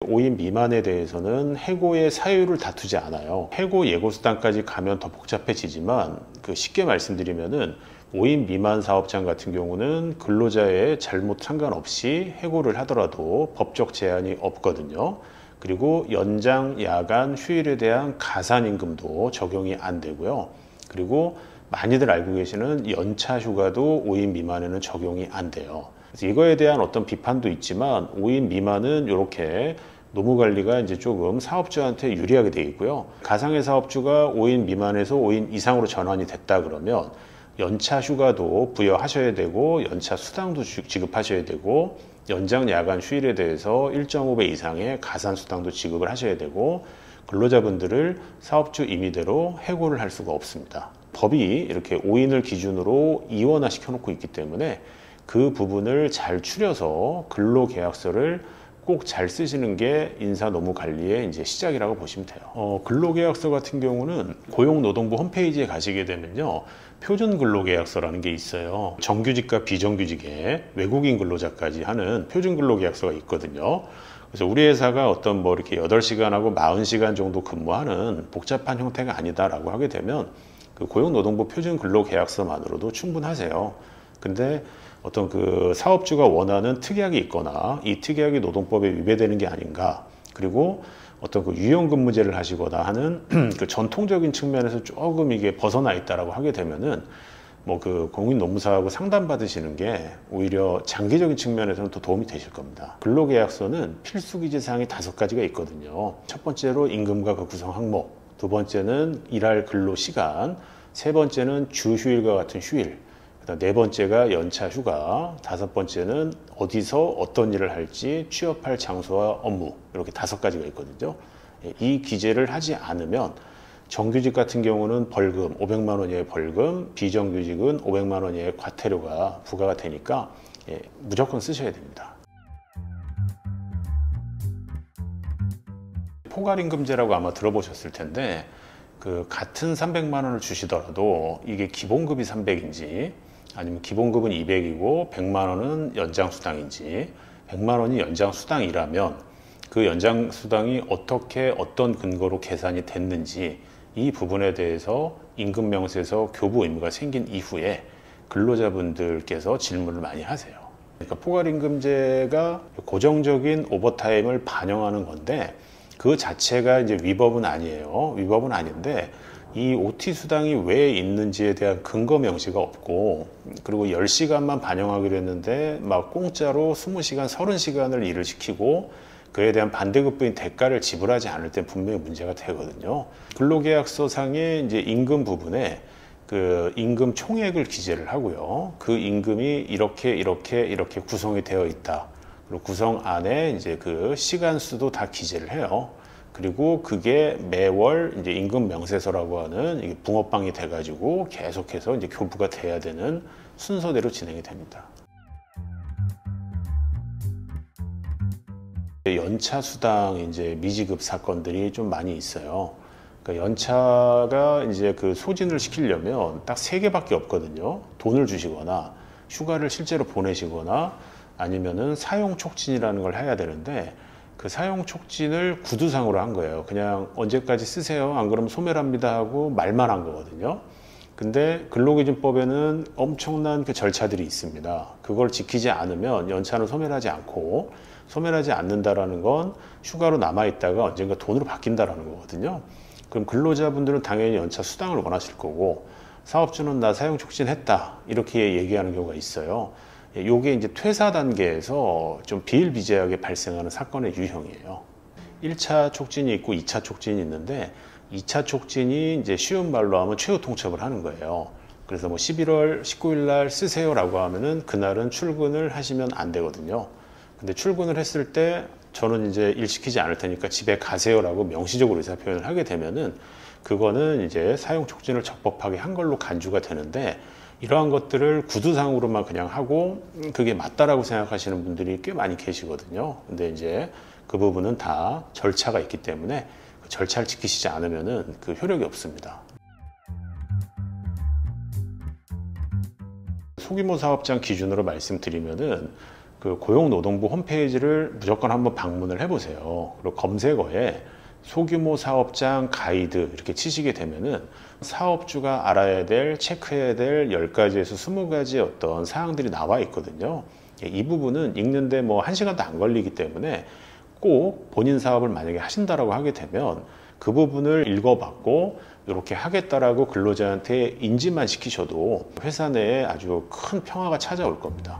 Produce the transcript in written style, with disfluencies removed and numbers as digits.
5인 미만에 대해서는 해고의 사유를 다투지 않아요. 해고 예고수당까지 가면 더 복잡해지지만 쉽게 말씀드리면은 5인 미만 사업장 같은 경우는 근로자의 잘못 상관없이 해고를 하더라도 법적 제한이 없거든요. 그리고 연장, 야간, 휴일에 대한 가산임금도 적용이 안 되고요. 그리고 많이들 알고 계시는 연차 휴가도 5인 미만에는 적용이 안 돼요. 그래서 이거에 대한 어떤 비판도 있지만 5인 미만은 이렇게 노무 관리가 이제 조금 사업주한테 유리하게 되어 있고요. 가상의 사업주가 5인 미만에서 5인 이상으로 전환이 됐다 그러면 연차 휴가도 부여하셔야 되고 연차 수당도 지급하셔야 되고 연장 야간 휴일에 대해서 1.5배 이상의 가산 수당도 지급을 하셔야 되고 근로자분들을 사업주 임의대로 해고를 할 수가 없습니다. 법이 이렇게 5인을 기준으로 이원화 시켜놓고 있기 때문에 그 부분을 잘 추려서 근로계약서를 꼭 잘 쓰시는 게 인사노무관리의 이제 시작이라고 보시면 돼요. 근로계약서 같은 경우는 고용노동부 홈페이지에 가시게 되면요. 표준 근로계약서라는 게 있어요. 정규직과 비정규직의 외국인 근로자까지 하는 표준 근로계약서가 있거든요. 그래서 우리 회사가 어떤 이렇게 8시간하고 40시간 정도 근무하는 복잡한 형태가 아니다라고 하게 되면 그 고용노동부 표준 근로계약서만으로도 충분하세요. 근데 어떤 사업주가 원하는 특약이 있거나 이 특약이 노동법에 위배되는 게 아닌가, 그리고 어떤 유연근무제를 하시거나 하는 전통적인 측면에서 조금 이게 벗어나 있다라고 하게 되면은 공인노무사하고 상담받으시는 게 오히려 장기적인 측면에서는 더 도움이 되실 겁니다. 근로계약서는 필수기재사항이 5가지가 있거든요. 첫 번째로 임금과 그 구성 항목, 두 번째는 일할 근로시간, 세 번째는 주휴일과 같은 휴일, 네 번째가 연차 휴가, 5번째는 어디서 어떤 일을 할지 취업할 장소와 업무, 이렇게 5가지가 있거든요. 이 기재를 하지 않으면 정규직 같은 경우는 벌금 500만 원 이하의 벌금, 비정규직은 500만 원 이하의 과태료가 부과가 되니까 무조건 쓰셔야 됩니다. 포괄임금제라고 아마 들어보셨을 텐데 같은 300만 원을 주시더라도 이게 기본급이 300인지 아니면 기본급은 200이고 100만 원은 연장수당인지 100만 원이 연장수당이라면 그 연장수당이 어떻게 어떤 근거로 계산이 됐는지 이 부분에 대해서 임금명세서 교부 의무가 생긴 이후에 근로자분들께서 질문을 많이 하세요. 그러니까 포괄임금제가 고정적인 오버타임을 반영하는 건데 그 자체가 이제 위법은 아니에요. 위법은 아닌데 이 OT 수당이 왜 있는지에 대한 근거 명시가 없고, 그리고 10시간만 반영하기로 했는데 공짜로 20시간, 30시간을 일을 시키고 그에 대한 반대급부인 대가를 지불하지 않을 때 분명히 문제가 되거든요. 근로계약서상의 이제 임금 부분에 임금 총액을 기재를 하고요. 그 임금이 이렇게 구성이 되어 있다. 그리고 구성 안에 이제 시간 수도 다 기재를 해요. 그리고 그게 매월 이제 임금 명세서라고 하는 이게 붕어빵이 돼가지고 계속해서 이제 교부가 돼야 되는 순서대로 진행이 됩니다. 연차 수당 이제 미지급 사건들이 좀 많이 있어요. 그러니까 연차가 이제 소진을 시키려면 딱 3개밖에 없거든요. 돈을 주시거나 휴가를 실제로 보내시거나 아니면은 사용 촉진이라는 걸 해야 되는데 그 사용 촉진을 구두상으로 한 거예요. 그냥 언제까지 쓰세요, 안 그러면 소멸합니다 하고 말만 한 거거든요. 근데 근로기준법에는 엄청난 절차들이 있습니다. 그걸 지키지 않으면 연차는 소멸하지 않고, 소멸하지 않는다라는 건 휴가로 남아있다가 언젠가 돈으로 바뀐다라는 거거든요. 그럼 근로자분들은 당연히 연차 수당을 원하실 거고, 사업주는 나 사용 촉진했다 이렇게 얘기하는 경우가 있어요. 요게 이제 퇴사 단계에서 좀 비일비재하게 발생하는 사건의 유형이에요. 1차 촉진이 있고 2차 촉진이 있는데 2차 촉진이 이제 쉬운 말로 하면 최후 통첩을 하는 거예요. 그래서 11월 19일 날 쓰세요라고 하면은 그날은 출근을 하시면 안 되거든요. 근데 출근을 했을 때 저는 이제 일 시키지 않을 테니까 집에 가세요라고 명시적으로 의사 표현을 하게 되면은 그거는 이제 사용 촉진을 적법하게 한 걸로 간주가 되는데, 이러한 것들을 구두상으로만 그냥 하고 그게 맞다라고 생각하시는 분들이 꽤 많이 계시거든요. 근데 이제 그 부분은 다 절차가 있기 때문에 그 절차를 지키시지 않으면은 효력이 없습니다. 소규모 사업장 기준으로 말씀드리면은 그 고용노동부 홈페이지를 무조건 한번 방문을 해보세요. 그리고 검색어에 소규모 사업장 가이드 이렇게 치시게 되면은 사업주가 알아야 될, 체크해야 될 10가지에서 20가지의 어떤 사항들이 나와 있거든요. 이 부분은 읽는데 뭐 1시간도 안 걸리기 때문에 꼭 본인 사업을 만약에 하신다라고 하게 되면 그 부분을 읽어봤고 이렇게 하겠다라고 근로자한테 인지만 시키셔도 회사 내에 아주 큰 평화가 찾아올 겁니다.